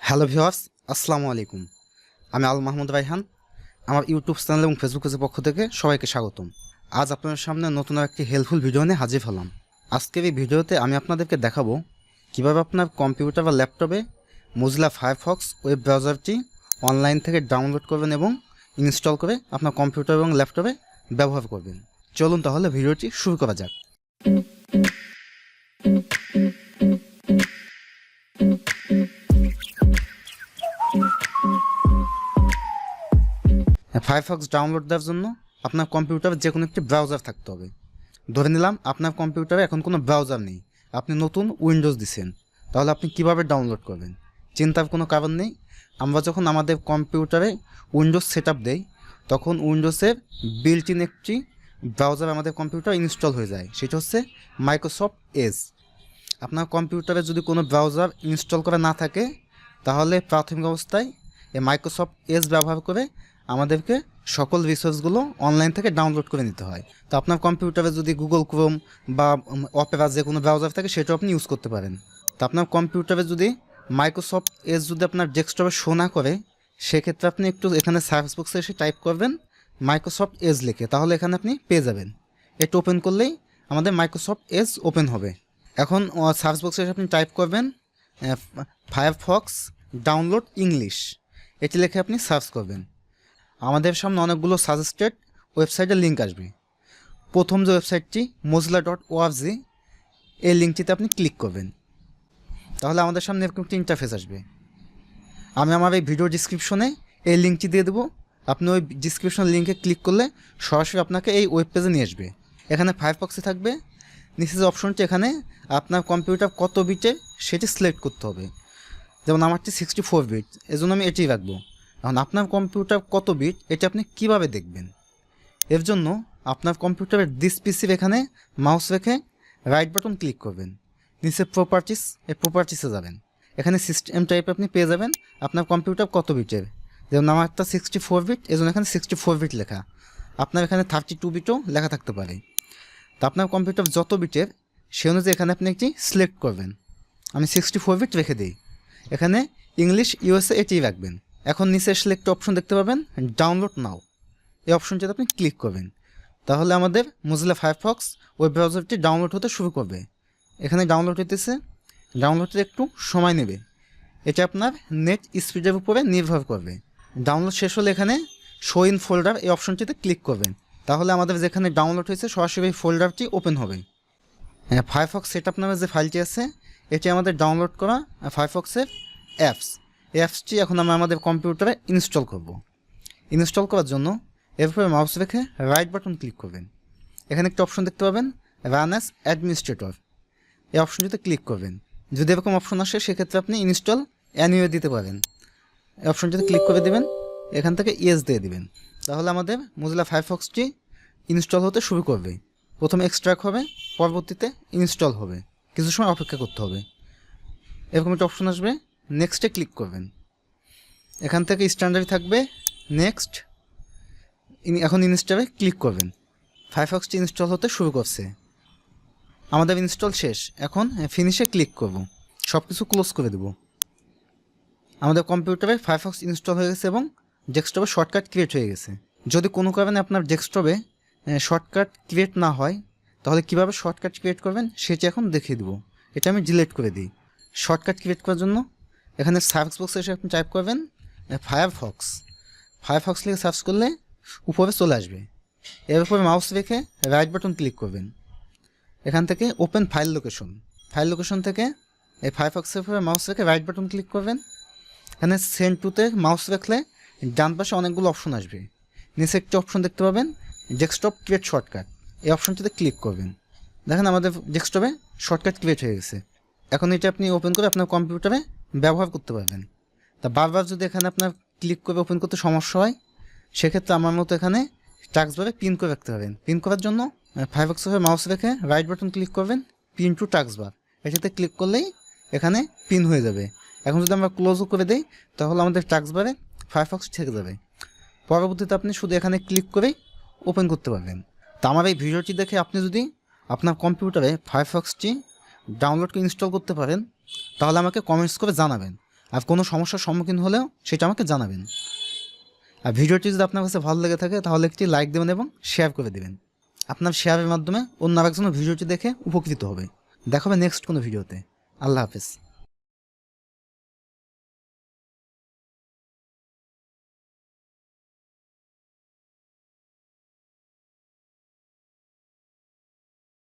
Hello viewers, আসসালামু আলাইকুম। আমি আল মাহমুদ রাইহান। আমার ইউটিউব চ্যানেল এবং ফেসবুক পেজের পক্ষ থেকে সবাইকে স্বাগতম। আজ আপনাদের সামনে নতুন একটি হেল্পফুল ভিডিও নিয়ে হাজির হলাম। আজকের এই ভিডিওতে আমি আপনাদেরকে দেখাবো কীভাবে আপনার কম্পিউটার বা ল্যাপটপে Mozilla Firefox ওয়েব ব্রাউজারটি অনলাইন থেকে ডাউনলোড করবেন এবং ইনস্টল করে আপনার কম্পিউটার এবং ল্যাপটপে ব্যবহার করবেন। চলুন তাহলে ভিডিওটি শুরু করা যাক। ফায়ারফক্স ডাউনলোড দেওয়ার জন্য আপনার কম্পিউটারে যে কোনো একটি ব্রাউজার থাকতে হবে। ধরে নিলাম আপনার কম্পিউটারে এখন কোনো ব্রাউজার নেই, আপনি নতুন উইন্ডোজ দিচ্ছেন, তাহলে আপনি কিভাবে ডাউনলোড করবেন? চিন্তার কোনো কারণ নেই। আমরা যখন আমাদের কম্পিউটারে উইন্ডোজ সেট আপ দেই তখন উইন্ডোজের বিল্ট ইন একটি ব্রাউজার আমাদের কম্পিউটার ইনস্টল হয়ে যায়, সেটা হচ্ছে মাইক্রোসফট এজ। আপনার কম্পিউটারে যদি কোনো ব্রাউজার ইনস্টল করা না থাকে তাহলে প্রাথমিক অবস্থায় এই মাইক্রোসফট এজ ব্যবহার করে আমাদেরকে সকল রিসোর্সগুলো অনলাইন থেকে ডাউনলোড করে নিতে হয়। তো আপনার কম্পিউটারে যদি গুগল ক্রোম বা অপেরা যে কোনো ব্রাউজার থাকে সেটাও আপনি ইউজ করতে পারেন। তো আপনার কম্পিউটারে যদি মাইক্রোসফট এজ যদি আপনার ডেস্কটপে শো না করে, সেক্ষেত্রে আপনি একটু এখানে সার্চ বক্সে এসে টাইপ করবেন মাইক্রোসফট এজ লিখে, তাহলে এখানে আপনি পেয়ে যাবেন। এটা ওপেন করলেই আমাদের মাইক্রোসফট এজ ওপেন হবে। এখন সার্চ বক্সে এসে আপনি টাইপ করবেন ফায়ারফক্স ডাউনলোড ইংলিশ, এটি লিখে আপনি সার্চ করবেন। আমাদের সামনে অনেকগুলো সাজেস্টেড ওয়েবসাইটের লিঙ্ক আসবে। প্রথম যে ওয়েবসাইটটি mozilla.org, এই লিঙ্কটিতে আপনি ক্লিক করবেন, তাহলে আমাদের সামনে এরকম একটি ইন্টারফেস আসবে। আমি আমার এই ভিডিও ডিসক্রিপশনে এই লিঙ্কটি দিয়ে দেবো। আপনি ওই ডিসক্রিপশন লিঙ্কে ক্লিক করলে সরাসরি আপনাকে এই ওয়েব পেজে নিয়ে আসবে। এখানে ফায়ারফক্সে থাকবে নিচে যে অপশনটি, এখানে আপনার কম্পিউটার কত বিটের সেটি সিলেক্ট করতে হবে। যেমন আমারটি 64 বিট, এজন্য আমি এটি রাখবো। এখন আপনার কম্পিউটার কত বিট এটা আপনি কিভাবে দেখবেন? এর জন্য আপনার কম্পিউটারের দিস পিসির এখানে মাউস রেখে রাইট বাটন ক্লিক করবেন, নিচে প্রপার্টিস, এই প্রপার্টিসে যাবেন। এখানে সিস্টেম টাইপ আপনি পেয়ে যাবেন আপনার কম্পিউটার কত বিটের। যেমন আমারটা 64 বিট, এজন্য এখানে 64 বিট লেখা। আপনার এখানে 32 বিটও লেখা থাকতে পারে। তো আপনার কম্পিউটার যত বিটের সে অনুযায়ী এখানে আপনি একটি সিলেক্ট করবেন। আমি 64 বিট রেখে দিই। এখানে ইংলিশ ইউএসএ এটি রাখবেন। এখন নিচে সিলেক্ট অপশন দেখতে পাবেন ডাউনলোড নাও, এই অপশনটিতে আপনি ক্লিক করবেন, তাহলে আমাদের Mozilla Firefox ওয়েব ব্রাউজারটি ডাউনলোড হতে শুরু করবে। এখানে ডাউনলোড হতেছে, ডাউনলোডে একটু সময় নেবে। এটা আপনার নেট স্পিডের উপরে নির্ভর করবে। ডাউনলোড শেষ হলে এখানে শো ইন ফোল্ডার এই অপশনটিতে ক্লিক করবেন, তাহলে আমাদের যেখানে ডাউনলোড হয়েছে সরাসরি এই ফোল্ডারটি ওপেন হবে। ফায়ারফক্স সেটআপ নামে যে ফাইলটি আছে এটি আমাদের ডাউনলোড করা ফায়ারফক্সের অ্যাপস। এই অ্যাপসটি এখন আমরা আমাদের কম্পিউটারে ইনস্টল করব। ইনস্টল করার জন্য এরপরে মাউস রেখে রাইট বাটন ক্লিক করবেন। এখানে একটা অপশন দেখতে পাবেন রান অ্যাজ অ্যাডমিনিস্ট্রেটর, এই অপশনটিতে ক্লিক করবেন। যদি এরকম অপশন আসে সেক্ষেত্রে আপনি ইনস্টল অ্যানিওয়ে দিতে পারেন। এই অপশনটিতে ক্লিক করে দেবেন, এখান থেকে ইয়েস দিয়ে দিবেন, তাহলে আমাদের Mozilla Firefoxটি ইনস্টল হতে শুরু করবে। প্রথমে এক্সট্রাক্ট হবে, পরবর্তীতে ইনস্টল হবে, কিছু সময় অপেক্ষা করতে হবে। এরকম একটা অপশন আসবে, নেক্সটে ক্লিক করবেন। এখান থেকে স্ট্যান্ডার্ড থাকবে নেক্সট, এখন ইনস্টলে ক্লিক করবেন। ফায়ারফক্সটি ইনস্টল হতে শুরু করছে, আমাদের ইনস্টল শেষ। এখন ফিনিশে ক্লিক করব, সব কিছু ক্লোজ করে দেব। আমাদের কম্পিউটারে ফায়ারফক্স ইনস্টল হয়ে গেছে এবং ডেস্কটপে শর্টকাট ক্রিয়েট হয়ে গেছে। যদি কোনো কারণে আপনার ডেস্কটপে শর্টকাট ক্রিয়েট না হয় তাহলে কীভাবে শর্টকাট ক্রিয়েট করবেন সেটি এখন দেখিয়ে দেবো। এটা আমি ডিলিট করে দিই। শর্টকাট ক্রিয়েট করার জন্য এখানে সার্চ বক্সে এসে আপনি টাইপ করবেন ফায়ারফক্স। ফায়ারফক্স লিখে সার্চ করলে উপরে চলে আসবে। এর উপরে মাউস রেখে রাইট বাটন ক্লিক করবেন। এখান থেকে open file location, file location থেকে এই ফায়ারফক্সের উপরে মাউস রেখে রাইট বাটন ক্লিক করবেন। এখানে সেন্ড টুতে মাউস রাখলে ডান পাশে অনেকগুলো অপশন আসবে। নিচে একটি অপশন দেখতে পাবেন ডেস্কটপ ক্রিয়েট শর্টকাট, এই অপশনটিতে ক্লিক করবেন। দেখেন আমাদের ডেস্কটপে শর্টকাট ক্রিয়েট হয়ে গেছে। এখন এটা আপনি ওপেন করে আপনার কম্পিউটারে ব্যবহার করতে পারবেন। তা বারবার যদি এখানে আপনার ক্লিক করে ওপেন করতে সমস্যা হয় সেক্ষেত্রে আমার মতো এখানে টাস্কবারে পিন করে রাখতে পারেন। পিন করার জন্য ফায়ারফক্সের মাউস রেখে রাইট বাটন ক্লিক করবেন, পিন টু টাস্কবার, এটাতে ক্লিক করলেই এখানে পিন হয়ে যাবে। এখন যদি আমরা ক্লোজও করে দিই তাহলে আমাদের টাস্কবারে ফায়ারফক্স থেকে যাবে। পরবর্তীতে আপনি শুধু এখানে ক্লিক করেই ওপেন করতে পারবেন। তা আমার এই ভিডিওটি দেখে আপনি যদি আপনার কম্পিউটারে ফায়ারফক্সটি ডাউনলোড করে ইনস্টল করতে পারেন তাহলে আমাকে কমেন্টস করে জানাবেন। আর কোনো সমস্যার সম্মুখীন হলেও সেটা আমাকে জানাবেন। আর ভিডিওটি যদি আপনার কাছে ভালো লেগে থাকে তাহলে একটি লাইক দেবেন এবং শেয়ার করে দেবেন। আপনার শেয়ারের মাধ্যমে অন্য আরেকজনের ভিডিওটি দেখে উপকৃত হবে। দেখা হবে নেক্সট কোনো ভিডিওতে। আল্লাহ হাফেজ।